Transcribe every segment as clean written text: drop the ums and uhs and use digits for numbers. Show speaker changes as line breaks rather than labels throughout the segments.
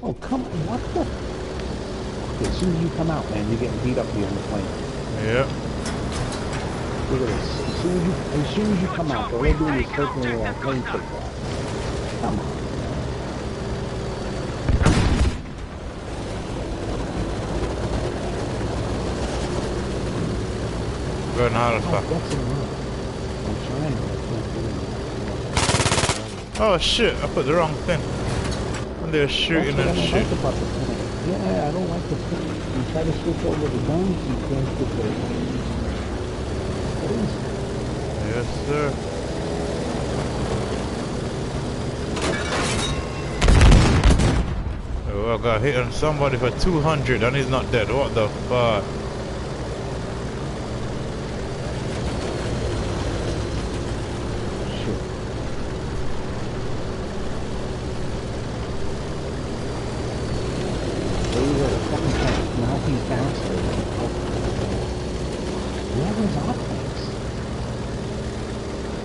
Oh, come on, what the? Okay, as soon as you come out, man, you're getting beat up here on the plane.
Yeah.
Look at this. As soon as you come out, all they're doing is circling around plane takeoff. Come on.
Going Alpha. Oh shit, I put the wrong thing. And they're shooting and shit.
Yeah, I don't like the thing. You try to switch over the guns, you can't switch over the guns.
Yes, sir. Oh, I got hit on somebody for 200 and he's not dead. What the fuck?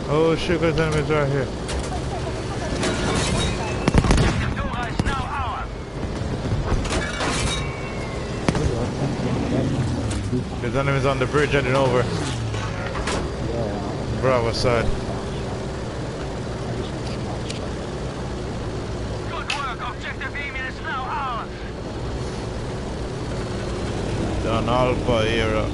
Oh shit, there's enemies right here. There's enemies on the bridge heading over. Bravo side.
Good work, objective email is now ours.
Done Alpha era.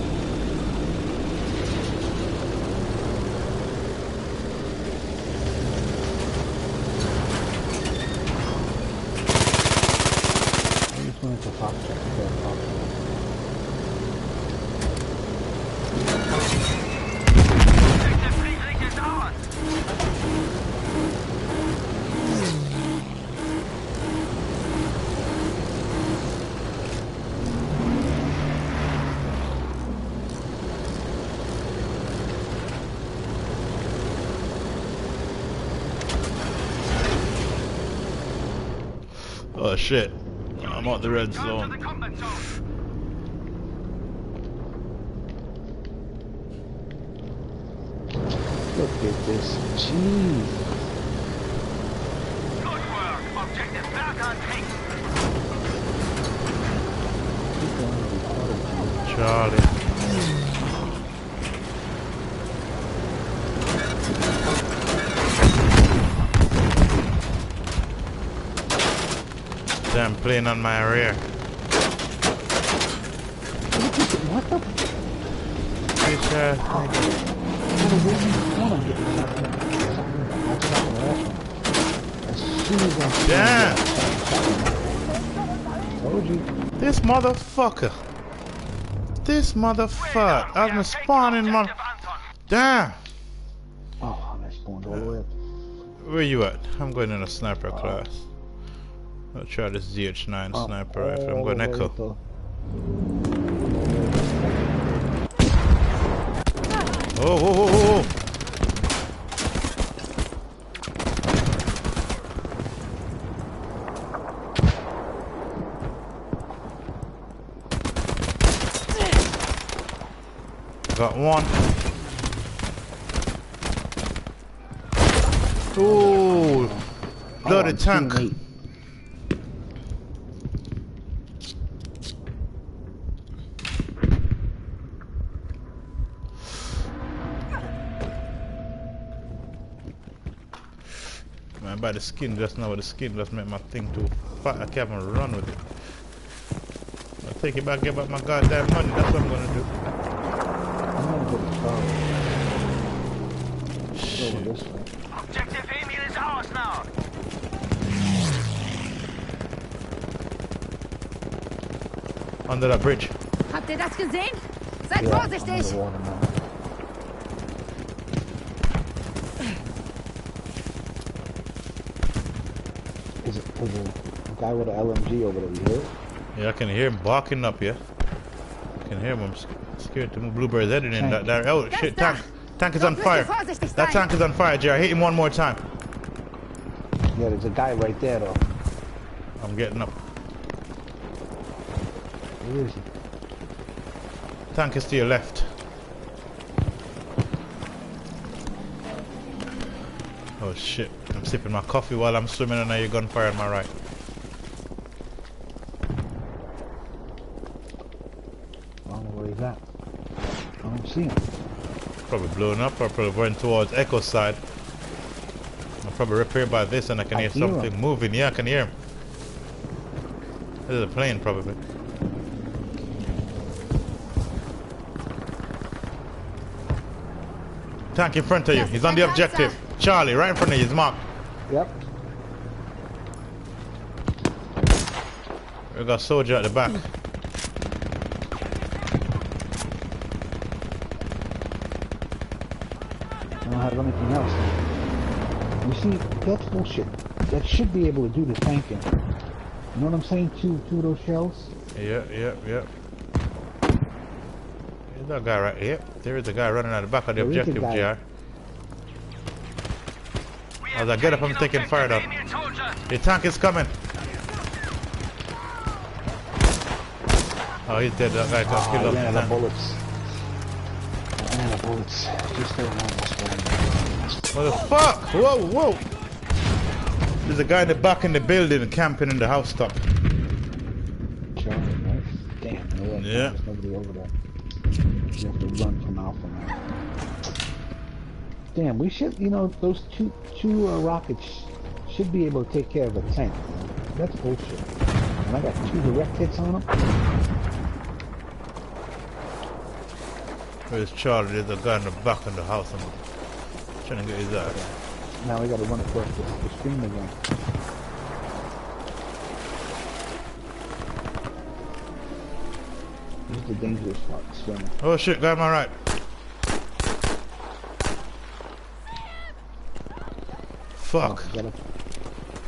Oh shit, I'm out the red zone.
Look at this, jeez.
Good work, objective back on pace.
Charlie. Damn plane on my rear.
What the?
Damn!
Told you.
This motherfucker. This motherfucker. I'm spawning mon. Damn!
Oh, I'm spawned all the way up.
Where you at? I'm going in a sniper class. I'll try this ZH9 sniper rifle. I'm going Echo. Oh, whoa, whoa, whoa, whoa. Got one. Ooh, bloody tank. Man, by the skin just now, the skin just make my thing too fat. I can't even run with it. I'll take it back, get back my goddamn money. That's what I'm gonna do. Shit.
Objective email is ours now.
Under that bridge.
Habt ihr das gesehen? Seid vorsichtig!
There's a guy with an LMG over there, you hear it?
Yeah, I can hear him barking up, yeah. I can hear him. I'm scared to move. Blueberry's heading in. That oh shit, tank. Tank is on fire. That tank is on fire, Jerry. Hit him one more time.
Yeah, there's a guy right there, though.
I'm getting up.
Where is he?
Tank is to your left. Oh shit. I'm sipping my coffee while I'm swimming and now you're gunfire on my right.
see him.
Probably blown up or probably going towards Echo side. I'll probably repair by this and I can hear something moving. Yeah, I can hear him. This is a plane probably. Tank in front of you. He's on the objective. Charlie, right in front of you. He's marked.
Yep.
We got a soldier at the back.
I don't have anything else. You see, that's bullshit. That should be able to do the tanking. You know what I'm saying? Two of those shells?
Yeah. There's that guy right here. There is a guy running at the back of the objective, JR. As I get up, I'm taking fire down. The tank is coming. Oh, he's dead. That guy got killed up.
Ran out of bullets. Ran out of bullets. Just there around this guy.
What the fuck? Whoa. There's a guy in the back in the building camping in the house top.
Charlie, right? Damn, no way.
Yeah.
There's nobody over there. You have to run from Alpha now. Damn, we should, you know, those two rockets should be able to take care of a tank. That's bullshit. And I got 2 direct hits on them.
Where's Charlie? There's a guy in the back of the house. I'm trying to get his ass.
Now we gotta run across the stream again. This is the dangerous part, swimming.
Oh shit, guy on my right. Fuck.
Oh,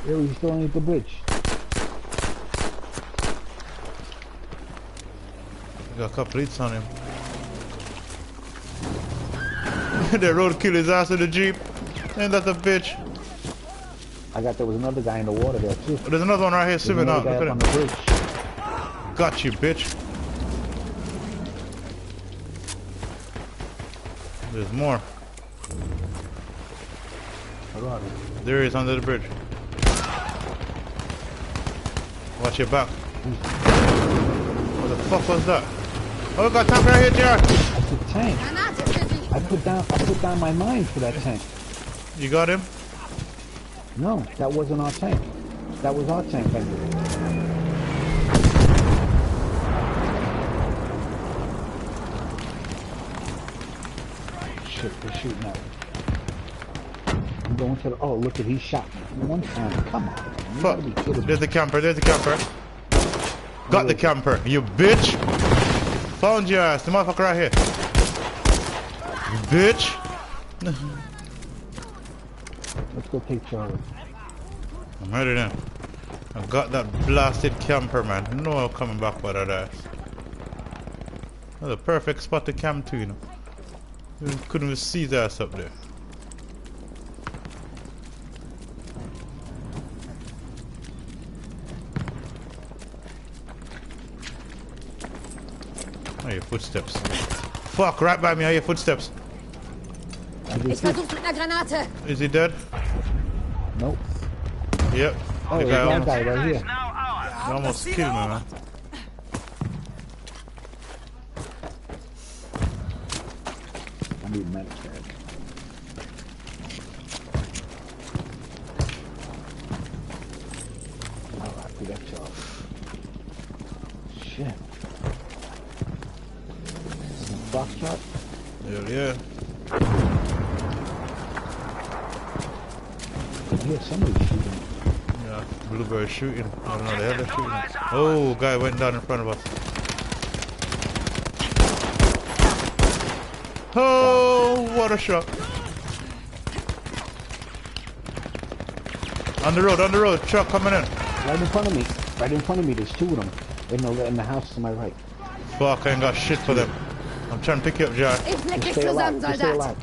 he's still underneath the bridge.
Got a couple hits on him. That roadkill his ass in the Jeep. Ain't that a bitch?
There was another guy in the water there too.
There's another one right here swimming out. Look at him.
On the bridge.
Got you, bitch. There's more. There he is under the bridge. Watch your back. What the fuck was that? Oh, we got tank right here, JR.
That's a tank. I put down my mine for that tank.
You got him?
No, that wasn't our tank. That was our tank. Shit, they're shooting at me. I'm going to the... Oh, look at, he shot me. One time. Come on.
Fuck. There's the camper. There's the camper. Got the camper. You bitch. Found your ass. The motherfucker right here. You bitch.
Let's go take Charlie.
I'm ready now. I got that blasted camper, man. No, I'm coming back by that ass. That's a perfect spot to camp to, you know. You couldn't even see his ass up there. Oh, your footsteps. Fuck, right by me, are your footsteps.
Ich versuch's mit einer Granate.
Is he dead?
Nope.
Yep.
Oh,
The
there's
guy
one guy right here.
he almost killed me, man.
I need medics, man. Alright, we got Charlie. Shit. Foxtrot?
Hell yeah.
Yeah, somebody's shooting.
Yeah, Blueberry shooting. I don't know the hell they're shooting. Oh, guy went down in front of us. Oh, what a shot. On the road, truck coming in.
Right in front of me. Right in front of me, there's 2 of them. In the house to my right.
Fuck, I ain't got shit for them. I'm trying to pick you up, Jar.
Ich leg dich
Stay alive.
zusammen,
Stay
Soldat.
alive.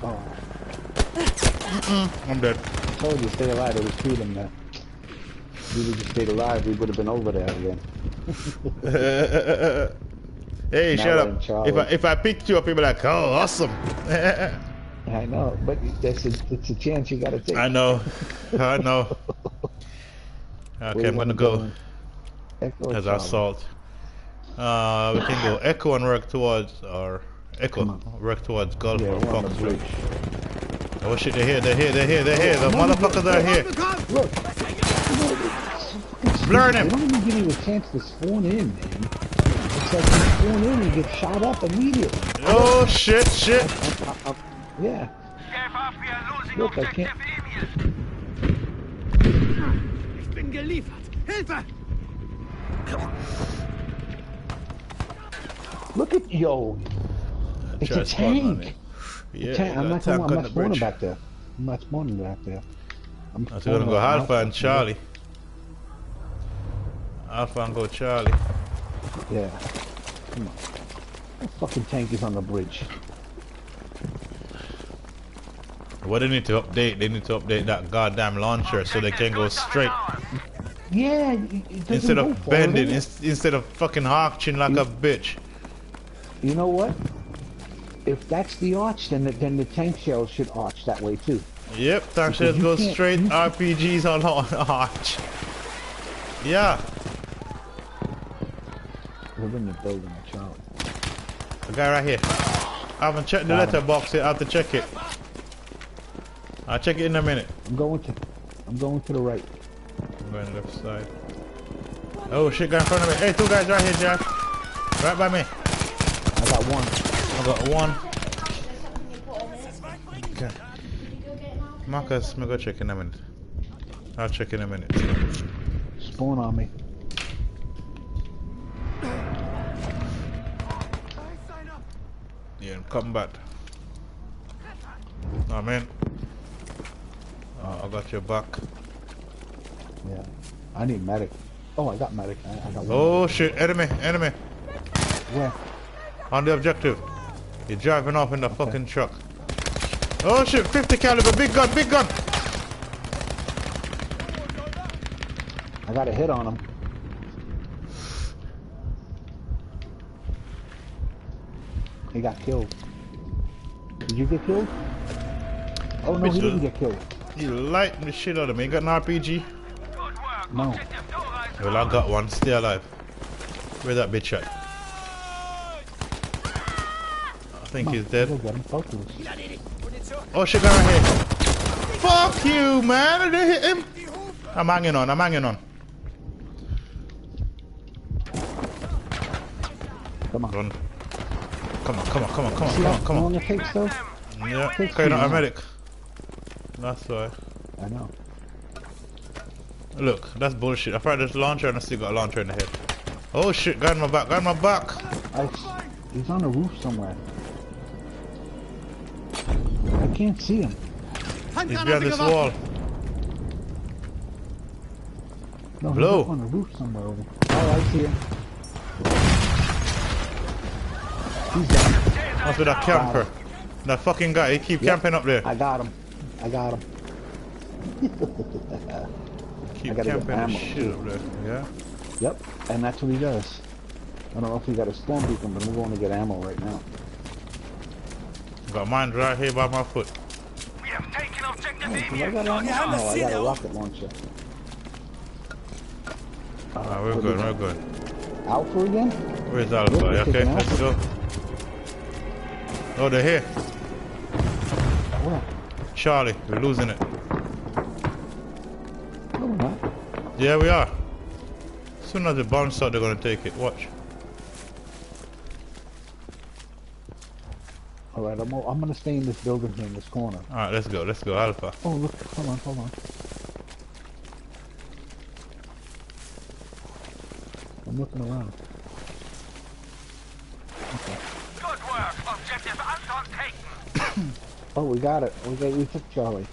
Oh,
I'm dead.
I told you, stay alive. There was 2 of them there. If we would just stayed alive, we would have been over there again.
Hey,
Now
shut
we're
up.
in Charlie.
If I picked you up, you'd be like, oh, awesome.
I know, but it's a chance you gotta take.
I know. Okay, I'm gonna go
Echo
as
Charlie.
assault. We can go Echo and work towards our Echo. Work towards Gulf
Yeah,
or
we're on the
Fox.
bridge.
Oh shit, they're here. The motherfuckers are here.
Look.
Blurring
They
him.
don't even give you a chance to spawn in, man. It's like you spawn in and get shot up immediately.
Oh shit.
Yeah.
Gave up, we are losing
Look, I
objective
can't.
Emil.
Ich bin geliefert. Hilfe!
Look at yo. It's a tank.
Yeah,
I'm not spawning
bridge.
back there. I'm not spawning back there. I'm
So we're gonna go Alpha and Charlie. Alpha and go Charlie.
Yeah. Come on. That fucking tank is on the bridge.
What they need to update? They need to update that goddamn launcher so they can go straight
Yeah, it doesn't
instead
go
of
forward,
bending,
does it?
instead of fucking arching like a bitch.
You know what? If that's the arch, then the tank shells should arch that way too.
Yep, tank
Because
shells
you
go
can't-
straight.
you-
RPGs on arch. Yeah,
We're in the building, Charlie.
the guy right here. I haven't checked the
Got him.
letterbox yet. I have to check it. I'll check it in a minute.
I'm going to the right.
I'm going left side. Oh shit, guy in front of me. Hey, two guys right here, Jack. Right by me.
I got one.
I got one. Okay. Marcus, me go check in a minute. I'll check in a minute.
Spawn on me.
Yeah, I'm coming back. Oh man. I got your back.
Yeah. I need medic. Oh, I got medic. I got one.
Oh shit, enemy.
Where?
On the objective. He's driving off in the fucking truck. Oh shit, 50 caliber, big gun.
I got a hit on him. He got killed. Did you get killed? Oh no, he didn't get killed.
He lighting the shit out of me. You got an RPG?
Good work.
No.
Objective Dora is
Well, I got one. Stay alive. Where's that bitch at? I think he's dead.
Go get him. Focus.
Oh shit, guy right here. Fuck you, man. I didn't hit him. I'm hanging on.
Come on.
Run. Come on.
See how long it takes though?
Yeah,
Takes
okay,
too
not a
long.
medic. That's why.
I know.
Look, that's bullshit. I fired this launcher and I still got a launcher in the head. Oh shit, got in my back.
He's on the roof somewhere. I can't see him.
He's behind this wall.
No,
Blow.
he's up on the roof somewhere over there. Oh, I see him. He's down.
Must be that camper. That fucking guy, he keep camping up there.
I got him.
Keep
I gotta get
camping the
ammo,
shit
too.
up there. Yeah?
Yep, and that's what he does. I don't know if he got a storm beacon, but I'm going to get ammo right now.
Got mine right here by my foot.
We have taken objective
Do I
Emil.
got ammo? No, I got a rocket launcher.
Alright, we're good.
Alpha again?
Where's Alpha?
Look, they're
Okay,
taking
let's
Alpha.
go. Oh, they're here.
Where?
Charlie, we're losing it.
No, we're not.
Yeah, we are. As soon as the bomb start, they're gonna take it. Watch.
Alright, I'm gonna stay in this building here in this corner.
Alright, let's go, Alpha.
Oh, look, hold on. I'm looking around. Okay.
Good work. Objective Anton taken.
Oh, we got it. We took Charlie.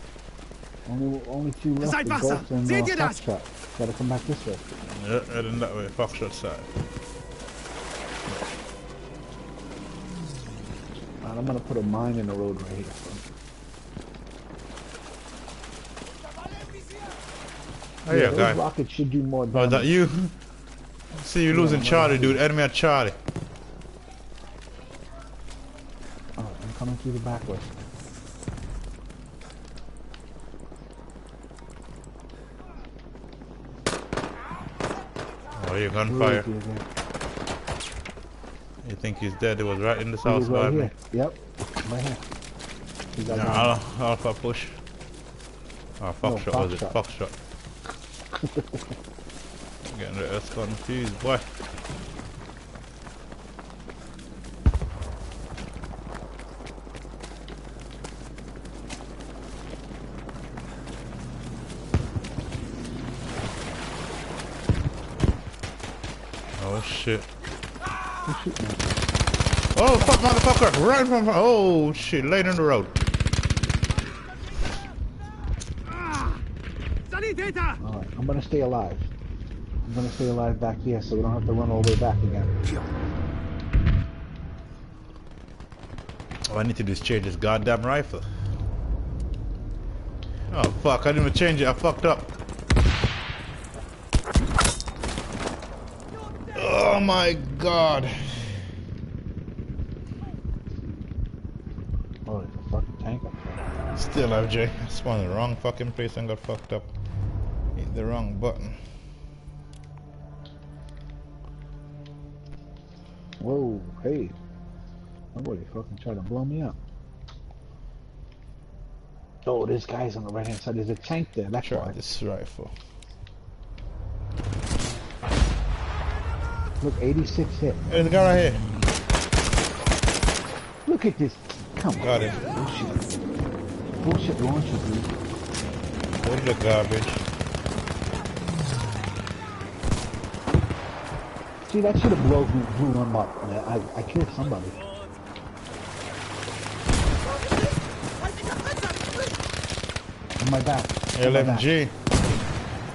Only two left.
Seid
The
Wasser.
Ghost and
Seht ihr das?
Foxtrot. Gotta come back this way.
Yeah, heading that way, Foxtrot side.
Alright, I'm gonna put a mine in the road right here.
Oh yeah,
those
guy.
rockets should do more
Oh, is
damage.
that you? See you losing Charlie, dude. Enemy at Charlie.
Alright, I'm coming through the back way.
Oh, you gunfire.
Where is he again?
You think he's dead? It was right in this
He
house
was
by
right
me.
here. Yep. Right here. He got down.
Yeah, Alpha push. Oh, Foxtrot was it?
Foxtrot.
Foxtrot. Getting the S confused, boy. Oh shit. Oh fuck, motherfucker! Right from oh shit, laid in the road.
Alright, I'm gonna stay alive. I'm gonna stay alive back here so we don't have to run all the way back again.
All I need to do is change this goddamn rifle. Oh fuck, I didn't even change it, I fucked up. Oh my god.
Oh, there's a fucking tank up there.
Still alive, Jay. I spawned in the wrong fucking place and got fucked up. Hit the wrong button.
Whoa, hey. Somebody fucking tried to blow me up. Oh, this guy's on the right hand side. There's a tank there, that's
Try
why.
this rifle.
Look, 86 hit.
Hey, there's a guy right here.
Look at this. Come on.
Got him.
Bullshit. Bullshit launcher, dude.
What the garbage?
See, that should have blew him up. Man. I killed somebody. In my back.
LMG.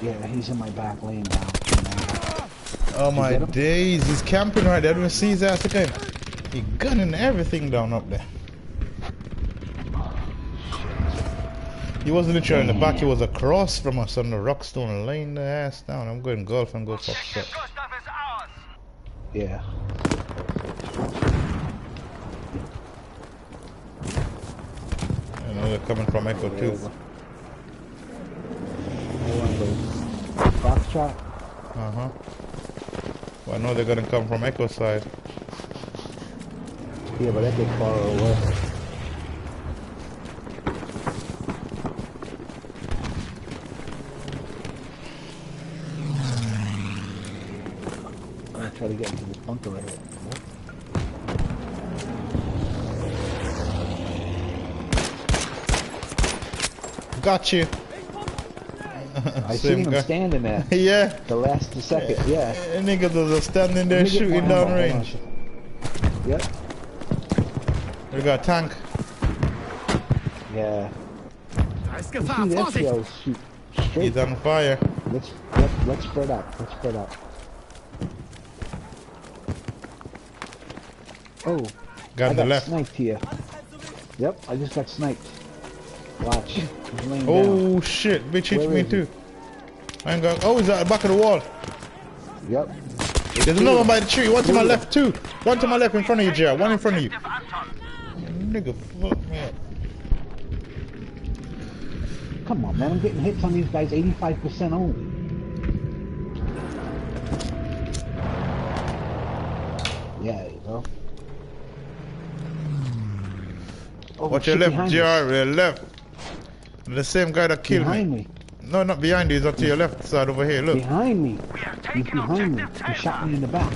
Yeah, he's in my back, laying down.
Oh my days, he's camping right there. I don't see his ass again. He gunning everything down up there. He wasn't literally in the back, he was across from us on the rockstone, laying the ass down. I'm going golf and go fuck shit.
Yeah.
I know they're coming from Echo too.
Foxtrot.
Uh-huh. Well, I know they're gonna come from Echo side.
Yeah, but that gets far away. I'm gonna try to get into this bunker right here.
Got you.
I seen him standing there.
Yeah.
The last second, yeah.
Niggas are standing there shooting down range.
Yep.
We got a tank.
Yeah. You see that shell shoot straight.
He's on fire.
Let's spread out. Let's spread out. Oh,
Got
I
the
got
left.
sniped here. Yep, I just got sniped. Watch. He's laying
Oh
down.
shit, bitch hit
Where
me
is
too. I ain't got. Oh, he's at the back of the wall.
Yep.
There's another one by the tree. One to my left too. One to my left in front of you, Jared. One in front of you. Nigga, fuck me up.
Come on, man. I'm getting hits on these guys 85% only. Yeah, you know. Oh,
Watch your
shit,
left,
behind
JR.
us.
Your left. The same guy that killed
Behind
me.
me.
No, not behind you. He's up to your left side over here. Look.
Behind me. He's behind me. He shot me in the back.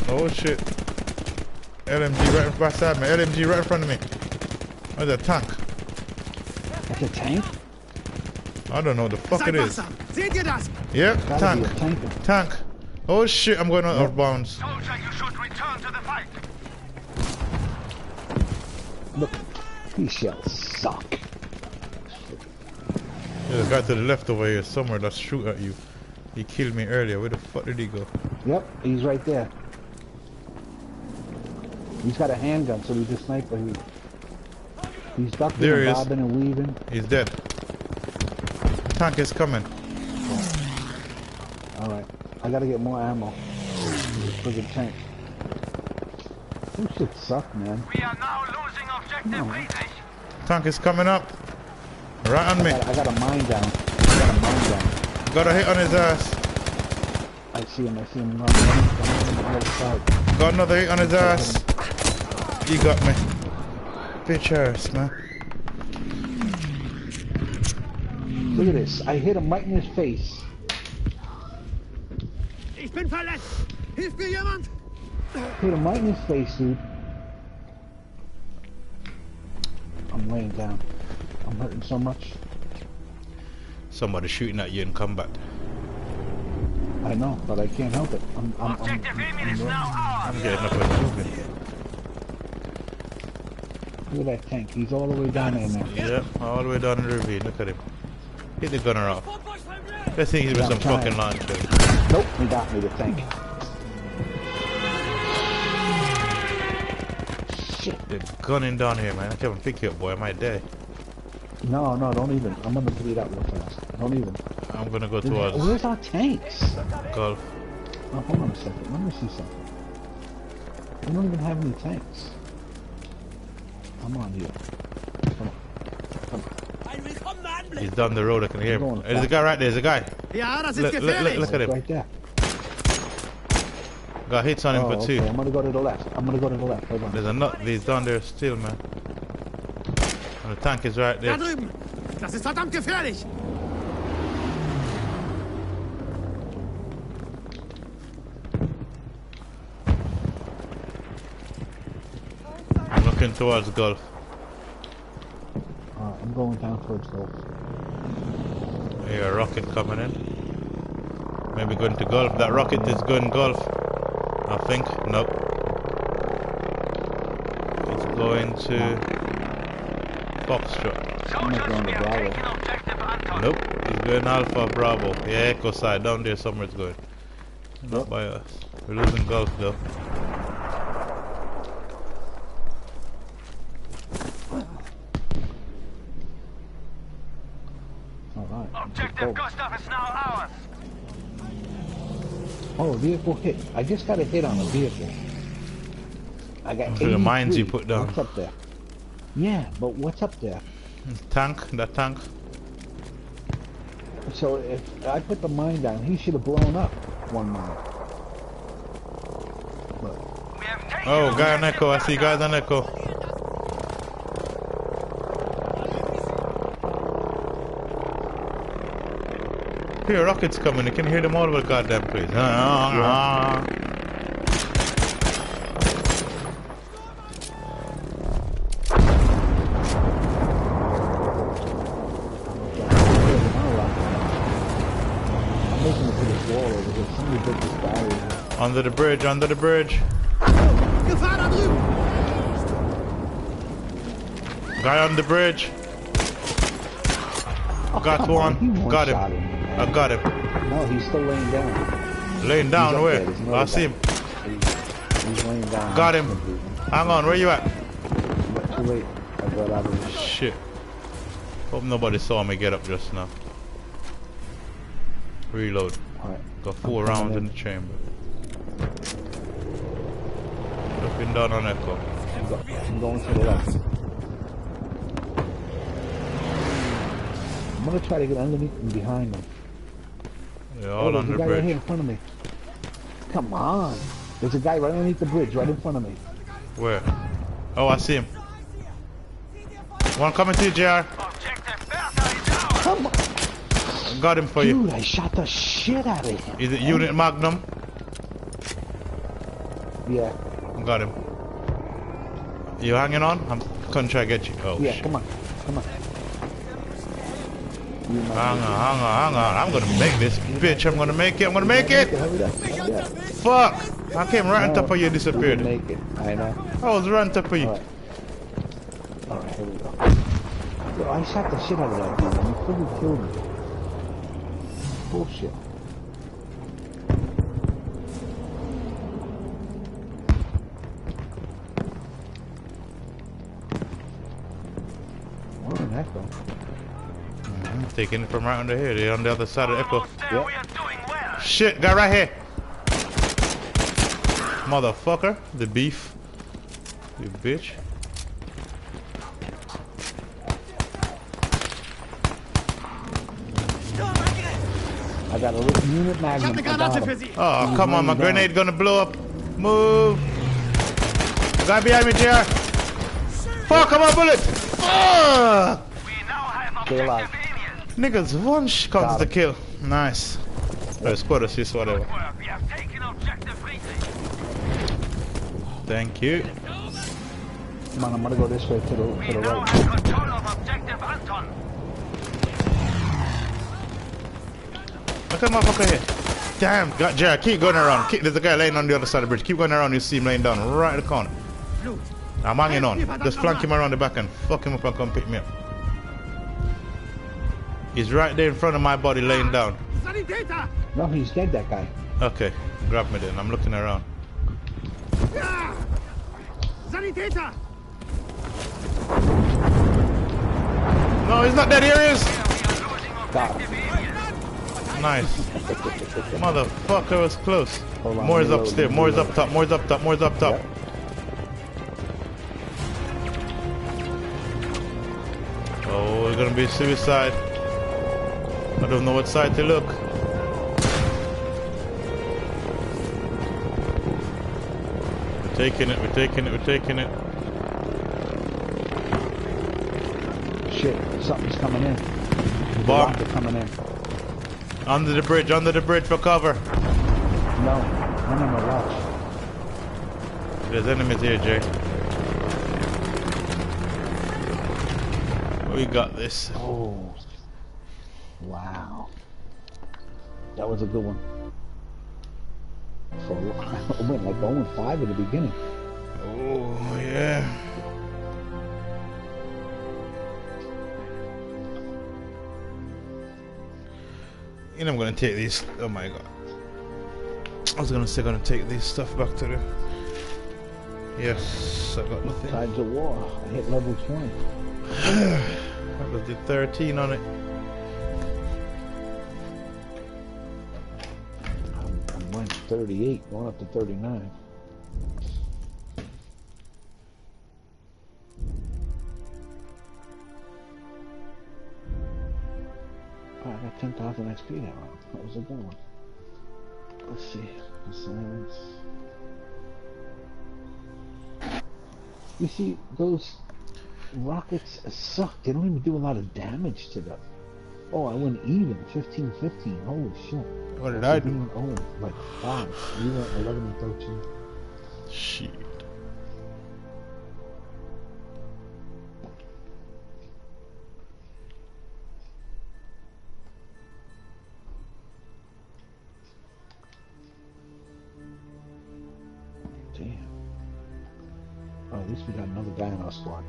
Oh shit. LMG right beside me. LMG right in front of me. Where's that tank?
That's a tank?
I don't know what the fuck it is.
Seht ihr das?
Yep,
Gotta
tank.
be a tanker.
Tank. Oh shit, I'm going out of bounds.
Soldier, you should return to the fight.
Look, these shells suck.
There's a guy to the left over here somewhere that's shoot at you. He killed me earlier. Where the fuck did he go?
Yep, he's right there. He's got a handgun, so he's a sniper. He's ducking
There
and
he is.
bobbing and weaving.
He's dead. Tank is coming.
Alright, I gotta get more ammo. For the tank. This shit suck, man.
We are now losing objective Friedrich.
Tank is coming up. Right on me.
I got a mine down. I got a mine down.
Got a hit on his ass.
I see him running on the other side.
Got another hit on his ass. You got me. Bitch ass, man.
Look at this. I hit him right in his face.
Ich bin verletzt. Hilft mir jemand?
Hit him right in his face, dude. I'm laying down. I'm hurting so much.
Somebody shooting at you in combat.
I know, but I can't help it.
Objective Emil is now ours.
I'm getting up and moving.
Look at that tank. He's all the way down there now.
Yep, all the way down in the ravine. Look at him. Hit the gunner off. Let's think he's with some fucking launcher.
Nope, he got me, the tank. Shit.
They're gunning down here, man. I can't pick you up, boy. I might die.
No, don't even. I'm gonna bleed out real fast. Don't even.
I'm gonna go towards
Where's our tanks?
Gulf.
Oh, hold on a second. Let me see something. We don't even have any tanks. Come on here. Come on.
He's down the road. I can hear him.
Going
There's a guy right there. There's a guy.
Ja, das ist
Look
gefährlich.
at him.
Right there.
Got hits on him for
okay.
two.
I'm gonna go to the left. Hold on.
There's a nut. He's down there still, man. And the tank is right
Da
there.
drüben. Das ist verdammt gefährlich.
I'm looking towards Gulf.
I'm going down towards Gulf.
Here, a rocket coming in. Maybe going to Gulf. That rocket is going Gulf. I think. Nope. It's going to Foxtrot.
I'm not going to Bravo.
Nope. He's going Alpha Bravo. Yeah, Echo side. Down there somewhere it's going. Not by us. We're losing Gulf though.
Alright.
Objective Gustav is now ours.
Oh, vehicle hit. I just got a hit on a vehicle. I got
For the mines you
83.
put down.
What's up there? Yeah, but what's up there?
Tank. That tank.
So if I put the mine down, he should have blown up one mine. Look.
We have taken
Oh, guy on Echo. I see guys on Echo. Here, rockets coming. You can hear them all over the goddamn place.
I'm making it to this wall over here. Somebody built this barrier.
Under the bridge, under the bridge.
Gefahr da drüben.
Guy on the bridge. Got
Come on, he
one. Got
one-shot
him.
me, man.
I got him.
No, he's still laying down.
Laying down
He's up
where?
there. There's another
I see him.
guy. He's laying down.
Got him. Hang on, where you at?
But too late. I got out of the
Shit. Hope nobody saw me get up just now. Reload.
Alright.
Got 4
I'm coming
rounds in
in.
the chamber. Looking down on Echo.
I'm going to the left. I'm gonna try to get underneath and behind them.
They're all
there's
on
a
the
guy right here
bridge.
in front of me. Come on. There's a guy right underneath the bridge, right in front of me.
Where? Oh, I see him. One coming to you, JR.
Objective Bertha is ours.
Come on.
Got him for you.
Dude, I shot the shit out of him.
Is it Unit Magnum?
Yeah.
Got him. You hanging on? I'm gonna try to get you. Oh,
Yeah,
shit.
come on. Come on. You might
Hang on. I'm gonna make this bitch. I'm gonna make it. I'm gonna make
make
it.
Hurry up. Hurry up.
Fuck. I came right on top of you and
You
disappeared.
can make it. I know.
I was right on top of you.
Alright. Alright, here we go. Yo, I shot the shit out of that dude and he fully killed me. Bullshit. Where in Echo?
I'm taking it from right under here. They're on the other side of Echo.
Almost there. We are doing well.
Shit, guy right here. Motherfucker. The beef. You bitch.
I got a little unit
Ich habe
magnum.
eine
I got
Granate
him.
für Sie.
Oh,
He's
come on. My
laying down.
grenade gonna blow up. Move. Guy behind me, JR. Fuck, I'm a bullet. Fuck.
We now have
Stay alive.
objective areas.
Niggas, one counts the kill. Nice. Squad assist, whatever.
Good work. We have taken objective British.
Thank you.
Come on, I'm gonna go this way to the
We now
right.
have control of objective Anton.
Look at that motherfucker here. Damn, got Jared, keep going around. There's a guy laying on the other side of the bridge. Keep going around, you see him laying down right at the corner. I'm hanging on. Just flank him around the back and fuck him up and come pick me up. He's right there in front of my body laying down.
No, he's dead, that guy.
Okay, grab me then. I'm looking around. No, he's not dead. Here he is.
Got him.
Nice. Motherfucker was close.
Hold on,
More is
reload,
upstairs. More is up top. More is up top. More is up top.
Yep.
Oh, it's gonna be suicide. I don't know what side to look. We're taking it. We're taking it. We're taking it.
Shit, something's coming in.
Bomb.
They're coming in.
Under the bridge. Under the bridge for cover.
No, watch.
There's enemies here, Jay. We got this.
Oh, wow. That was a good one. For a while, I went like 0-5 at the beginning.
Oh, yeah. You know I'm gonna take these. Oh my god. I was gonna say I'm gonna take this stuff back to the. Yes, I got the thing.
Tides of War. I hit level 20.
That was the 13 on it.
I went 38, going up to 39. I got 10,000 XP that round. That was a good one. Let's see. Silence. You see, those rockets suck. They don't even do a lot of damage to them. Oh, I went even. 15-15. Holy shit.
What did I do?
Even, oh, like 5. You went 11 and 13.
Shit.
Damn. Oh, at least we got another guy in our squad.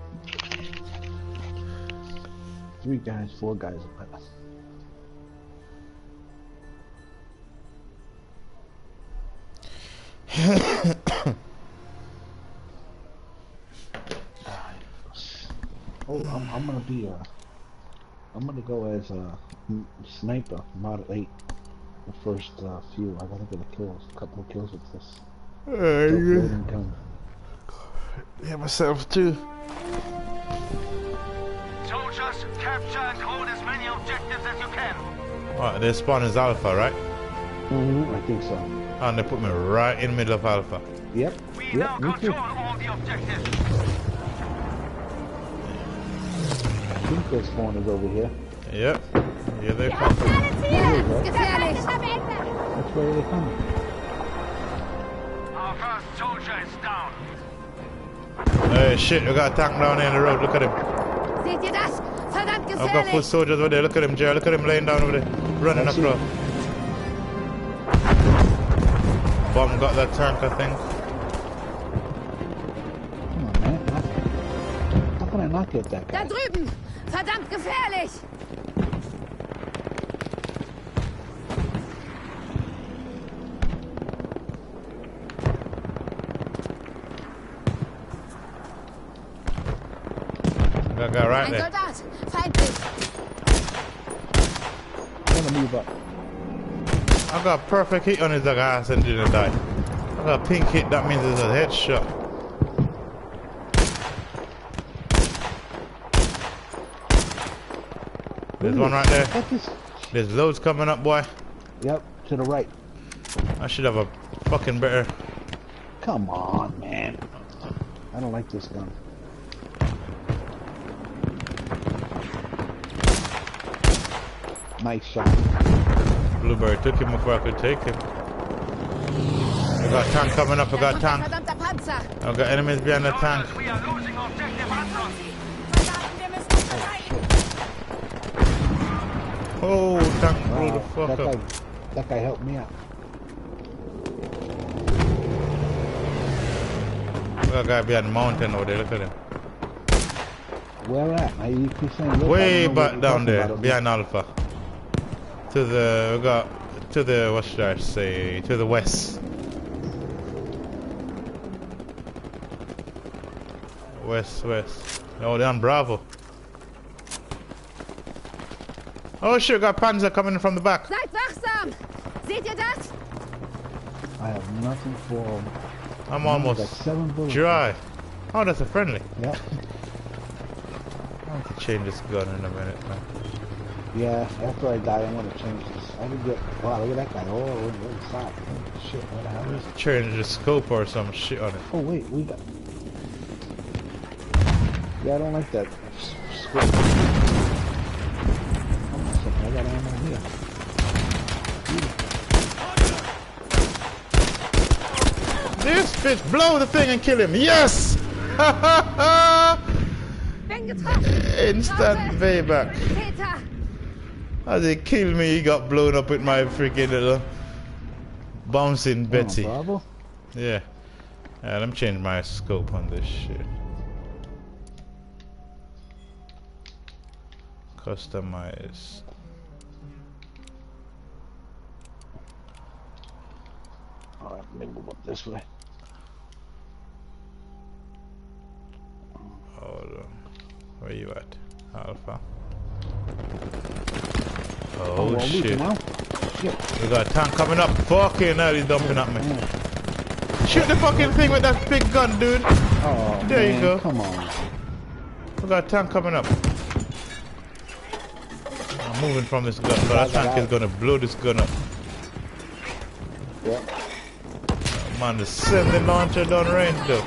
3 guys, 4 guys. Oh, I'm gonna be I'm gonna go as a sniper, mod 8. The first few. I gotta get a couple of kills with this. Loading gun.
Yeah, myself too.
Soldiers, capture and hold as many objectives as you can.
Alright, their spawn is Alpha, right?
I think so.
And they put me right in the middle of Alpha.
Yep.
We now
Me too.
control all the objectives.
I think their spawn is over here.
Yep. Here they come.
Gefährlich!
Which way are they coming?
Our first soldier is down.
Hey, shit, we got a tank down there in the road. Look at him.
Seht ihr das? Verdammt
I've got foot
gefährlich!
soldiers over there. Look at him, Jerry. Look at him laying down over there. Running
I see.
across. Bomb got that tank, I think.
Come on, man. How can I not get that
Da
guy?
drüben! Verdammt gefährlich!
Got a guy right
Ein
there.
Soldat! Feindlich!
I'm gonna move up.
I got a perfect hit on his ass and didn't die. I got a pink hit, that means it's a headshot. There's one right there.
That is...
There's loads coming up, boy.
Yep, to the right.
I should have a fucking better.
Come on, man. I don't like this gun. Nice shot.
Blueberry took him before I could take him. I got tank coming up, I got tank.
Verdammter Panzer!
I got enemies behind the tank.
We are losing objective Anton.
Verdammt, wir müssen uns verteidigen!
Oh, tank blew the
Wow,
fuck up.
that guy helped me out.
That guy behind the mountain over there, look at him.
Where at? You keep saying look, I
Way
don't know what
back
you're
down
talking
there,
about.
behind Alpha. To the, we got, to the, what should I say, to the west. West. Oh, they're on Bravo. Oh shit, got Panzer coming from the back.
Seid wachsam! Seht ihr das?
I have nothing for him.
I'm
Got
almost
7 bullets.
dry. Oh, that's a friendly.
Yeah.
I have to change this gun in a minute, man.
Yeah, after I die, I'm gonna change this. I can get. Wow, look at that guy. Oh, look at the side. Oh, shit, what the hell is it?
Change the scope or some shit on it.
Oh, wait, we got. Yeah, I don't like that. Squid. Hold on a second, I got ammo here.
This bitch, blow the thing and kill him. Yes! Ha ha ha!
Bin getroffen!
Instant payback.
Täter!
As he killed me, he got blown up with my freaking little bouncing Betty.
Oh, Bravo?
Yeah. Let me change my scope on this shit. Customize.
Alright, let me move up this way.
Hold on. Where you at? Alpha. Oh,
well, we
shit.
can now. Shit.
We got a tank coming up. Fucking hell, he's dumping at me. Shoot the fucking thing with that big gun, dude.
Oh,
There
man,
you go.
Come on.
We got a tank coming up. I'm moving from this gun, but that tank is gonna blow this gun up.
Yeah.
Man, the sending launcher down range though.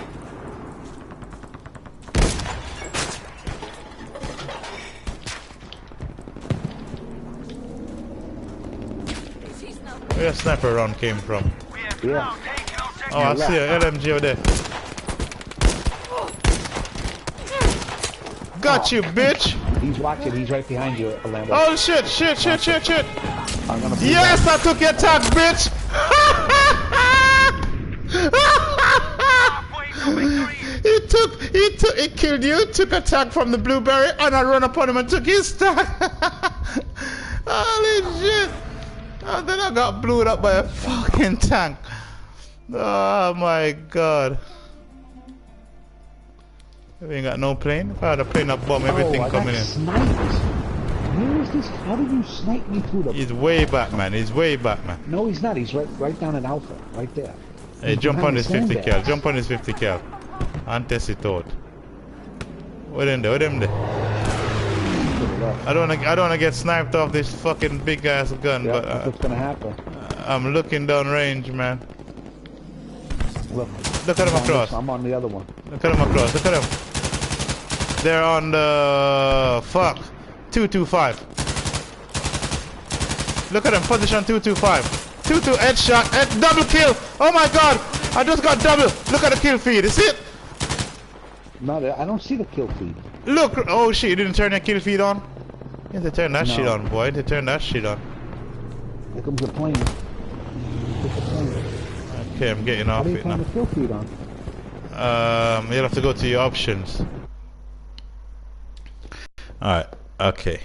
Where a sniper round came from?
We have
Yeah.
now taken objective.
Oh, I see a LMG over there. Got you, bitch!
He's watching. He's right behind you, Lambo.
Oh shit!
I'm gonna put
Yes, I took your tank, bitch!
Halfway to victory.
He killed you, took a tag from the blueberry, and I run upon him and took his tag. Holy shit! And then I got blown up by a fucking tank. Oh my god. We ain't got no plane. If I had a plane, I'd bomb everything
I
coming
got
in.
sniped. Where is this? How did you snipe me through the?
He's way back, man. He's way back, man.
No, he's not. He's right down in Alpha, right there.
Hey,
He's
jump
behind
on this
the
50
sandbags.
cal. Jump on this 50 cal. And test it out. Where them there? Where them there? I don't wanna get sniped off this fucking big ass gun,
Yeah,
but
that's what's gonna happen.
I'm looking down range, man.
Look
Look at him across.
I'm on the other one.
Look at him across. Look at him. They're on the 225. Look at him. Position 225. 2-2 headshot. Double kill. Oh my god. I just got double. Look at the kill feed. Is it?
No, I don't see the kill feed.
Look. Oh shit. You didn't turn your kill feed on? You have to turn that
No.
shit on, boy. You have to turn that shit on.
Here comes the plane. Here's the plane.
Okay, I'm getting
How
off
do you
it
turn
now.
the kill feed on?
You'll have to go to your options. Alright. Okay.